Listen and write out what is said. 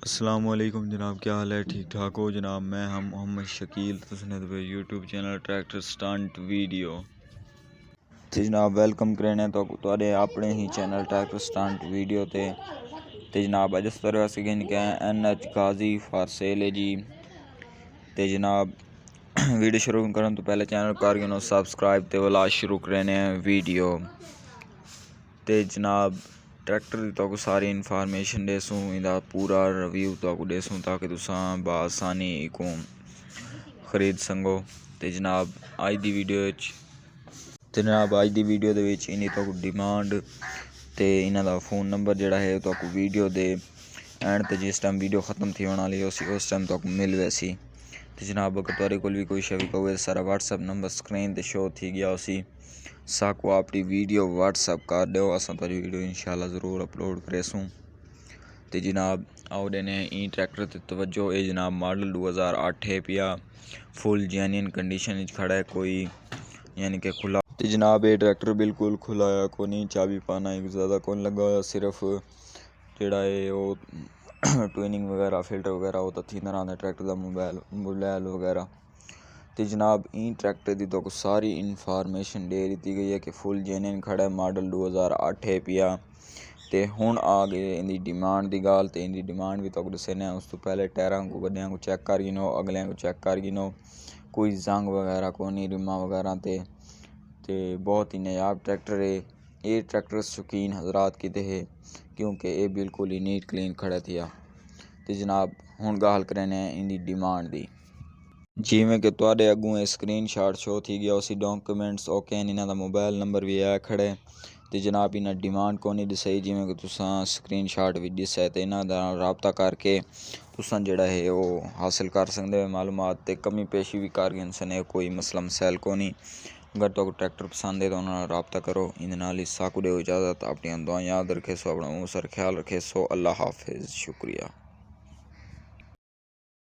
अस्सलामुअलैकुम जनाब, क्या हाल है? ठीक ठाक हो जनाब? मैं हम मोहम्मद शकील तुसने YouTube channel tractor stunt video ते जनाब वेलकम करने तो तुहाडे अपने ही चैनल ट्रैक्टर स्टंट वीडियो ते जनाब अज तरह अस NH Ghazi फॉर सेल है जी। ते जनाब वीडियो शुरू करने तो पहले चैनल कर गिनो सब्सक्राइब ते वाला शुरू करने वीडियो ते जनाब ट्रैक्टर की तो सारी इन्फॉर्मेशन देसूँ, इदा पूरा रिव्यू तो देसूँ ताकि तुसा बआसानी को खरीद सको। तो जनाब अज दी वीडियो इन्हीं तो डिमांड ते इन्हां दा फ़ोन नंबर जिहड़ा है तो वीडियो दे एंड ते जिस टाइम वीडियो ख़त्म थी होने वाली उस टाइम तो मिल वैसी। तो जनाब अगर तुहाडे कोल भी कोई शवी होवे सारा व्हाट्सअप नंबर स्क्रीन ते शो थी गया उसी साको अपनी वीडियो व्हाट्सअप कर दो, अस तुहाडी वीडियो इंशाल्लाह ज़रूर अपलोड करेसूँ। तो जनाब आओ देने ई ट्रैक्टर ते तवज्जो। ये जनाब मॉडल 2008 है पिया, फुल जेन्युइन कंडीशन खड़ा है, कोई यानी कि खुला। तो जनाब ये ट्रैक्टर बिल्कुल खुला है, को नहीं चाबी पाना एक ज़्यादा कौन लगा हुआ, सिर्फ जोड़ा है वो ट्विनिंग वगैरह फिल्टर वगैरह वो तो थी तरह ट्रैक्टर का मोबाइल वगैरह। तो जनाब ई ट्रैक्टर की तो सारी इन्फॉर्मेशन दे दी गई है कि फुल जेन्युइन खड़ा है, मॉडल 2008 है पिया। तो हुण आ गए इनकी डिमांड की गाल, तो इनकी डिमांड भी तो दसने। उस तो पहले टायरों को गड्डियां को चेक कर गिनो, अगले को चेक कर गिनो, कोई जंग वगैरह को नहीं रिमा वगैरह ते बहुत ही नायाब ट्रैक्टर है। ये ट्रैक्टर शौकीन हजरात किते है क्योंकि ये बिल्कुल ही नीट क्लीन खड़ा थिया। तो जनाब हुण गाल करने इनकी डिमांड दी, जिमें कि तुहाडे अगू स्क्रीन शॉट शो थी गया उसी डॉक्यूमेंट्स ओके इन्हां दा मोबाइल नंबर भी है खड़े। तो जनाब इन्हें डिमांड को नहीं दसाई, जिमें कि तुसां स्क्रीन शॉट भी दिस है। तो इन्हां दा राबता करके तुसां जिहड़ा है वो हासिल कर सकदे हो मालूमात। ते कमी पेशी भी कर सने, कोई मसला मसैल को नहीं। अगर तो ट्रैक्टर पसंद है तो उन्होंने रबता करो। इन नाल साकू दे इजाज़त, अपनी दुआ याद रखे सो, अपना मुँह सर ख्याल रखे सो। अल्लाह हाफिज़, शुक्रिया।